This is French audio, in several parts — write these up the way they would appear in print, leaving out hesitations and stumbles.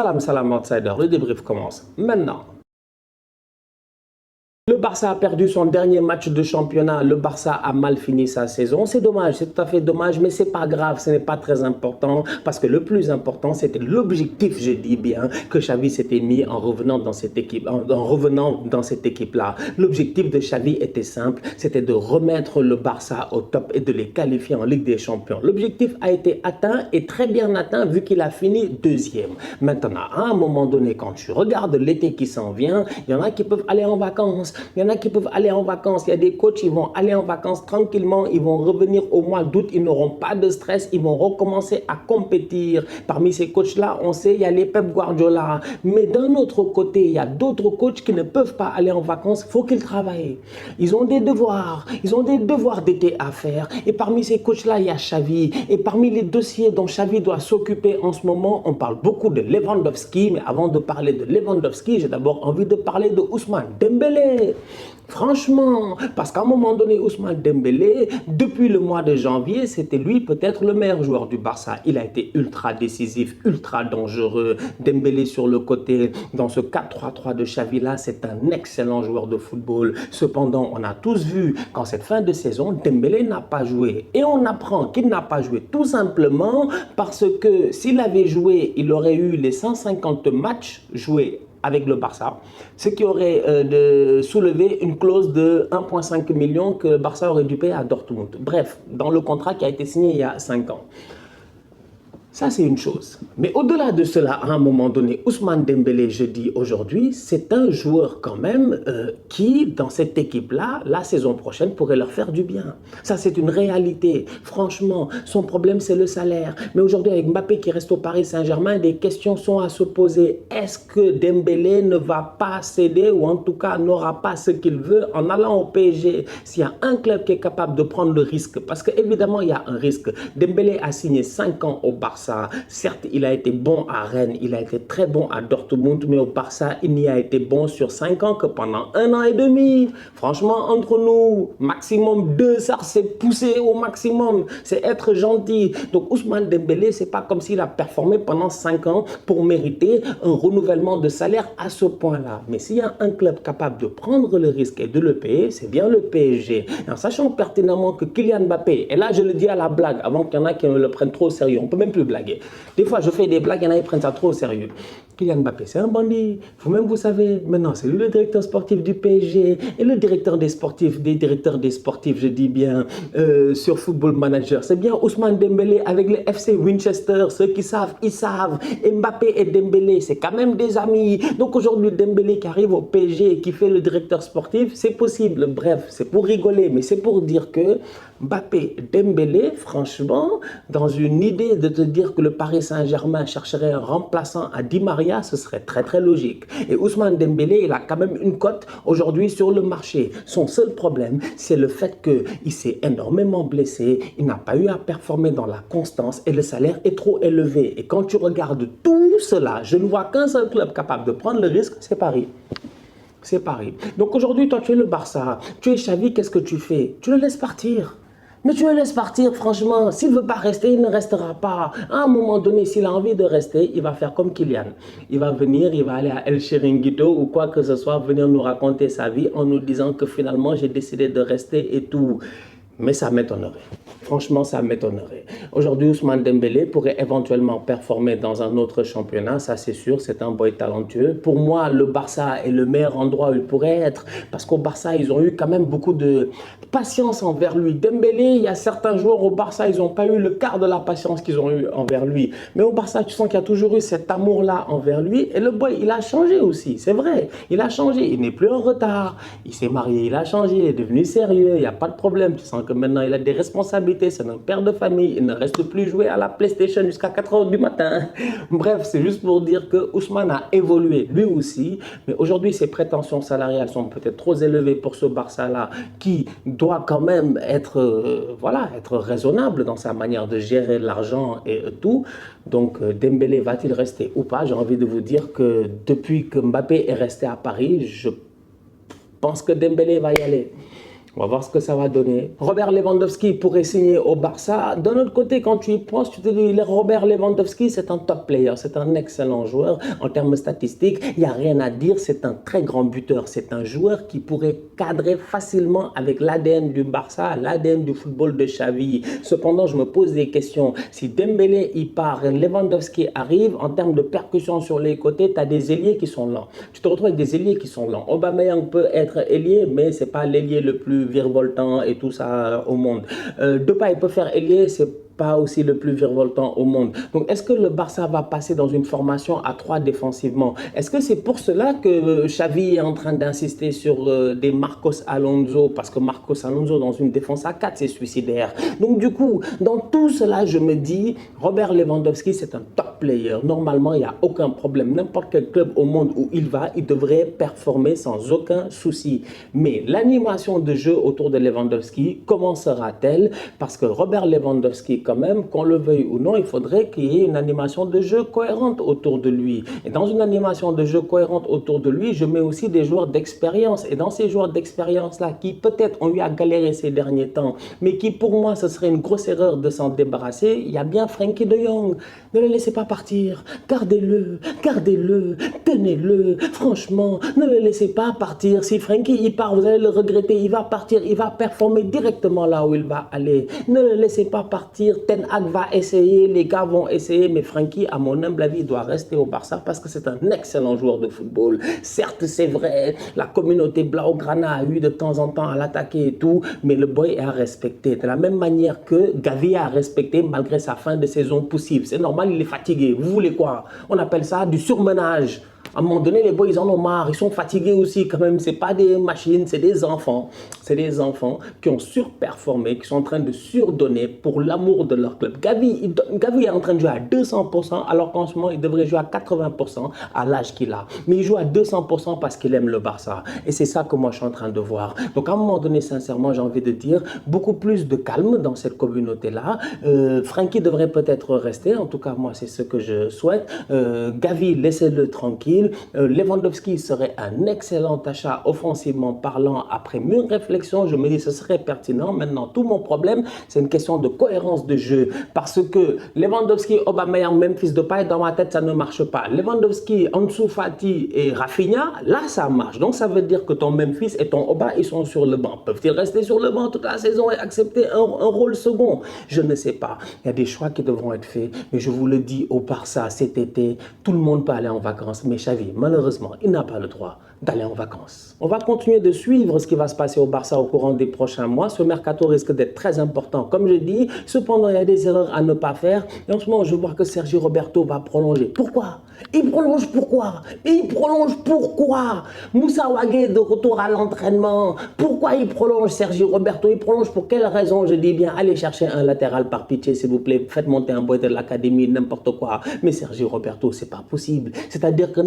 Salam, salam outsider, le débrief commence maintenant. Le Barça a perdu son dernier match de championnat. Le Barça a mal fini sa saison. C'est dommage, c'est tout à fait dommage, mais c'est pas grave, ce n'est pas très important parce que le plus important, c'était l'objectif, je dis bien, que Xavi s'était mis en revenant dans cette équipe, en revenant dans cette équipe-là. L'objectif de Xavi était simple, c'était de remettre le Barça au top et de les qualifier en Ligue des Champions. L'objectif a été atteint et très bien atteint vu qu'il a fini deuxième. Maintenant, à un moment donné, quand tu regardes l'été qui s'en vient, il y en a qui peuvent aller en vacances. Il y en a qui peuvent aller en vacances. Il y a des coachs, ils vont aller en vacances tranquillement. Ils vont revenir au mois d'août. Ils n'auront pas de stress. Ils vont recommencer à compétir. Parmi ces coachs-là, on sait, il y a les Pep Guardiola. Mais d'un autre côté, il y a d'autres coachs qui ne peuvent pas aller en vacances. Il faut qu'ils travaillent. Ils ont des devoirs. Ils ont des devoirs d'été à faire. Et parmi ces coachs-là, il y a Xavi. Et parmi les dossiers dont Xavi doit s'occuper en ce moment, on parle beaucoup de Lewandowski. Mais avant de parler de Lewandowski, j'ai d'abord envie de parler de Ousmane Dembélé. Franchement, parce qu'à un moment donné, Ousmane Dembélé, depuis le mois de janvier, c'était lui peut-être le meilleur joueur du Barça. Il a été ultra décisif, ultra dangereux. Dembélé sur le côté, dans ce 4-3-3 de Xavi là, c'est un excellent joueur de football. Cependant, on a tous vu qu'en cette fin de saison, Dembélé n'a pas joué. Et on apprend qu'il n'a pas joué tout simplement parce que s'il avait joué, il aurait eu les 150 matchs joués avec le Barça, ce qui aurait soulevé une clause de 1,5 million que le Barça aurait dû payer à Dortmund. Bref, dans le contrat qui a été signé il y a 5 ans. Ça, c'est une chose. Mais au-delà de cela, à un moment donné, Ousmane Dembélé, je dis aujourd'hui, c'est un joueur quand même qui, dans cette équipe-là, la saison prochaine, pourrait leur faire du bien. Ça, c'est une réalité. Franchement, son problème, c'est le salaire. Mais aujourd'hui, avec Mbappé qui reste au Paris Saint-Germain, des questions sont à se poser. Est-ce que Dembélé ne va pas céder ou en tout cas n'aura pas ce qu'il veut en allant au PSG? S'il y a un club qui est capable de prendre le risque, parce qu'évidemment, il y a un risque. Dembélé a signé 5 ans au Barça. Certes, il a été bon à Rennes, il a été très bon à Dortmund, mais au Barça, il n'y a été bon sur 5 ans que pendant 1 an et demi. Franchement, entre nous, maximum 2, ça s'est poussé au maximum. C'est être gentil. Donc Ousmane Dembélé, c'est pas comme s'il a performé pendant 5 ans pour mériter un renouvellement de salaire à ce point-là. Mais s'il y a un club capable de prendre le risque et de le payer, c'est bien le PSG. En sachant pertinemment que Kylian Mbappé, et là je le dis à la blague, avant qu'il y en a qui me le prennent trop au sérieux, on peut même plus blaguer. Des fois, je fais des blagues, il y en a qui prennent ça trop au sérieux. Kylian Mbappé, c'est un bandit. Vous-même, vous savez, maintenant, c'est lui le directeur sportif du PSG et le directeur des sportifs, je dis bien, sur Football Manager. C'est bien Ousmane Dembélé avec le FC Winchester. Ceux qui savent, ils savent. Et Mbappé et Dembélé, c'est quand même des amis. Donc aujourd'hui, Dembélé qui arrive au PSG et qui fait le directeur sportif, c'est possible. Bref, c'est pour rigoler, mais c'est pour dire que Mbappé, Dembélé, franchement, dans une idée de te dire que le Paris Saint-Germain chercherait un remplaçant à Di Maria, ce serait très très logique. Et Ousmane Dembélé, il a quand même une cote aujourd'hui sur le marché. Son seul problème, c'est le fait qu'il s'est énormément blessé, il n'a pas eu à performer dans la constance et le salaire est trop élevé. Et quand tu regardes tout cela, je ne vois qu'un seul club capable de prendre le risque, c'est Paris. C'est Paris. Donc aujourd'hui, toi, tu es le Barça, tu es Xavi, qu'est-ce que tu fais? Tu le laisses partir. Mais tu le laisses partir, franchement. S'il ne veut pas rester, il ne restera pas. À un moment donné, s'il a envie de rester, il va faire comme Kylian. Il va venir, il va aller à El Chiringuito ou quoi que ce soit, venir nous raconter sa vie en nous disant que finalement, j'ai décidé de rester et tout. Mais ça m'étonnerait. Franchement, ça m'étonnerait. Aujourd'hui, Ousmane Dembélé pourrait éventuellement performer dans un autre championnat. Ça, c'est sûr, c'est un boy talentueux. Pour moi, le Barça est le meilleur endroit où il pourrait être. Parce qu'au Barça, ils ont eu quand même beaucoup de patience envers lui. Dembélé, il y a certains joueurs au Barça, ils n'ont pas eu le quart de la patience qu'ils ont eu envers lui. Mais au Barça, tu sens qu'il y a toujours eu cet amour-là envers lui. Et le boy, il a changé aussi. C'est vrai, il a changé. Il n'est plus en retard. Il s'est marié, il a changé. Il est devenu sérieux. Il n'y a pas de problème. Tu sens que maintenant, il a des responsabilités. C'est un père de famille. Il ne reste plus jouer à la PlayStation jusqu'à 4 h du matin. Bref, c'est juste pour dire que Ousmane a évolué lui aussi. Mais aujourd'hui, ses prétentions salariales sont peut-être trop élevées pour ce Barça-là qui doit quand même être, être raisonnable dans sa manière de gérer l'argent et tout. Donc, Dembélé va-t-il rester ou pas? J'ai envie de vous dire que depuis que Mbappé est resté à Paris, je pense que Dembélé va y aller. On va voir ce que ça va donner. Robert Lewandowski pourrait signer au Barça. D'un autre côté, quand tu y penses, tu te dis, Robert Lewandowski, c'est un top player, c'est un excellent joueur en termes statistiques. Il n'y a rien à dire, c'est un très grand buteur. C'est un joueur qui pourrait cadrer facilement avec l'ADN du Barça, l'ADN du football de Xavi. Cependant, je me pose des questions. Si Dembélé y part, Lewandowski arrive, en termes de percussion sur les côtés, tu as des ailiers qui sont lents. Tu te retrouves avec des ailiers qui sont lents. Aubameyang peut être ailier, mais ce n'est pas l'ailier le plus virevoltant et tout ça au monde. Depay peut faire ailier, c'est pas aussi le plus virevoltant au monde. Donc, est-ce que le Barça va passer dans une formation à 3 défensivement? Est-ce que c'est pour cela que Xavi est en train d'insister sur des Marcos Alonso? Parce que Marcos Alonso, dans une défense à 4, c'est suicidaire. Donc, du coup, dans tout cela, je me dis, Robert Lewandowski, c'est un top player. Normalement, il n'y a aucun problème. N'importe quel club au monde où il va, il devrait performer sans aucun souci. Mais l'animation de jeu autour de Lewandowski, comment sera-t-elle? Parce que Robert Lewandowski, quand même, qu'on le veuille ou non, il faudrait qu'il y ait une animation de jeu cohérente autour de lui. Et dans une animation de jeu cohérente autour de lui, je mets aussi des joueurs d'expérience. Et dans ces joueurs d'expérience-là, qui peut-être ont eu à galérer ces derniers temps, mais qui pour moi, ce serait une grosse erreur de s'en débarrasser, il y a bien Frenkie de Jong. Ne le laissez pas partir. Gardez-le, gardez-le, tenez-le. Franchement, ne le laissez pas partir. Si Frenkie il part, vous allez le regretter. Il va partir, il va performer directement là où il va aller. Ne le laissez pas partir. Ten Hag va essayer, les gars vont essayer, mais Frenkie, à mon humble avis, doit rester au Barça parce que c'est un excellent joueur de football. Certes, c'est vrai, la communauté Blaugrana a eu de temps en temps à l'attaquer et tout, mais le boy est à respecter. De la même manière que Gavi a respecté malgré sa fin de saison poussive. C'est normal, il est fatigué. Vous voulez quoi? On appelle ça du surmenage. À un moment donné, les boys, ils en ont marre. Ils sont fatigués aussi quand même. Ce n'est pas des machines, c'est des enfants. C'est des enfants qui ont surperformé, qui sont en train de surdonner pour l'amour de leur club. Gavi est en train de jouer à 200% alors qu'en ce moment, il devrait jouer à 80% à l'âge qu'il a. Mais il joue à 200% parce qu'il aime le Barça. Et c'est ça que moi, je suis en train de voir. Donc, à un moment donné, sincèrement, j'ai envie de dire beaucoup plus de calme dans cette communauté-là. Frenkie devrait peut-être rester. En tout cas, moi, c'est ce que je souhaite. Gavi, laissez-le tranquille. Lewandowski serait un excellent achat offensivement parlant. Après mûre réflexion, je me dis que ce serait pertinent. Maintenant, tout mon problème, c'est une question de cohérence de jeu. Parce que Lewandowski, Aubameyang, Memphis Depay, dans ma tête, ça ne marche pas. Lewandowski, Ansu Fati et Rafinha, là, ça marche. Donc, ça veut dire que ton Memphis et ton Aubameyang, ils sont sur le banc. Peuvent-ils rester sur le banc toute la saison et accepter un rôle second? Je ne sais pas. Il y a des choix qui devront être faits. Mais je vous le dis, au Barça, cet été, tout le monde peut aller en vacances. Mais Xavi, malheureusement, il n'a pas le droit d'aller en vacances. On va continuer de suivre ce qui va se passer au Barça au courant des prochains mois. Ce mercato risque d'être très important, comme je dis. Cependant, il y a des erreurs à ne pas faire. Et en ce moment, je vois que Sergi Roberto va prolonger. Pourquoi? Il prolonge pourquoi? Il prolonge pourquoi? Moussa Wagué de retour à l'entraînement. Pourquoi il prolonge Sergi Roberto? Il prolonge pour quelle raison? Je dis bien, allez chercher un latéral par pitié, s'il vous plaît. Faites monter un boy de l'académie, n'importe quoi. Mais Sergi Roberto, c'est pas possible. C'est-à-dire que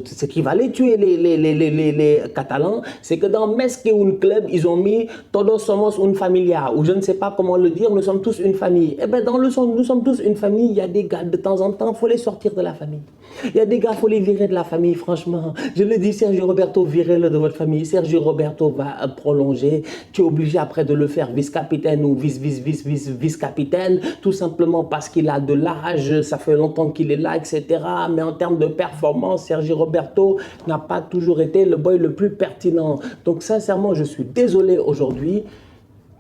ce qui va les tuer, les Catalans, c'est que dans Mesqueun Club, ils ont mis Todos somos une familia, ou je ne sais pas comment le dire, nous sommes tous une famille. Eh bien, dans le son, nous sommes tous une famille, il y a des gars, de temps en temps, il faut les sortir de la famille. Il y a des gars, il faut les virer de la famille, franchement. Je le dis, Sergio Roberto, virez-le de votre famille. Sergio Roberto va prolonger. Tu es obligé après de le faire vice-capitaine ou vice-capitaine, tout simplement parce qu'il a de l'âge, ça fait longtemps qu'il est là, etc. Mais en termes de performance, Sergio Roberto n'a pas toujours été le boy le plus pertinent. Donc sincèrement, je suis désolé aujourd'hui.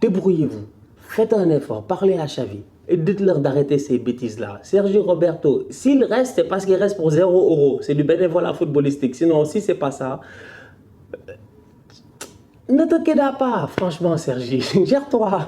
Débrouillez-vous. Faites un effort. Parlez à Xavi. Et dites-leur d'arrêter ces bêtises-là. Sergio Roberto, s'il reste, c'est parce qu'il reste pour 0 €. C'est du bénévolat footballistique. Sinon, si c'est pas ça, ne te queda pas. Franchement, Sergi, gère-toi.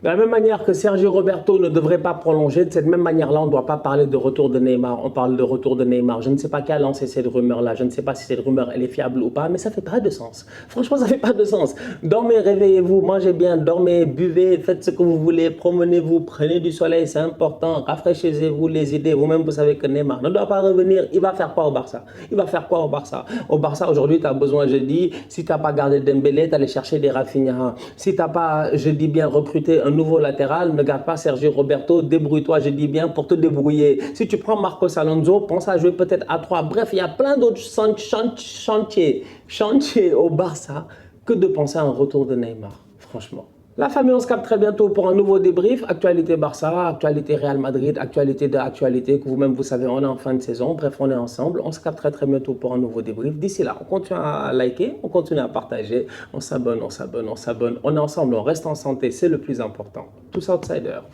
De la même manière que Sergio Roberto ne devrait pas prolonger, de cette même manière-là, on ne doit pas parler de retour de Neymar. On parle de retour de Neymar. Je ne sais pas qui a lancé cette rumeur-là. Je ne sais pas si cette rumeur elle est fiable ou pas, mais ça ne fait pas de sens. Franchement, ça ne fait pas de sens. Dormez, réveillez-vous, mangez bien, dormez, buvez, faites ce que vous voulez, promenez-vous, prenez du soleil, c'est important. Rafraîchissez-vous les idées. Vous-même, vous savez que Neymar ne doit pas revenir. Il va faire quoi au Barça? Il va faire quoi au Barça? Au Barça, aujourd'hui, tu as besoin, je dis, si tu n'as pas gardé Dembélé, tu allais chercher des Rafinha. Si tu n'as pas, je dis bien, recruté un nouveau latéral, ne garde pas Sergio Roberto, débrouille-toi, je dis bien, pour te débrouiller. Si tu prends Marcos Alonso, pense à jouer peut-être à 3. Bref, il y a plein d'autres chantiers au Barça que de penser à un retour de Neymar, franchement. La famille, on se capte très bientôt pour un nouveau débrief. Actualité Barça, actualité Real Madrid, actualité de actualité que vous-même vous savez, on est en fin de saison. Bref, on est ensemble. On se capte très bientôt pour un nouveau débrief. D'ici là, on continue à liker, on continue à partager. On s'abonne, on s'abonne, on s'abonne. On est ensemble, on reste en santé, c'est le plus important. Tous outsiders.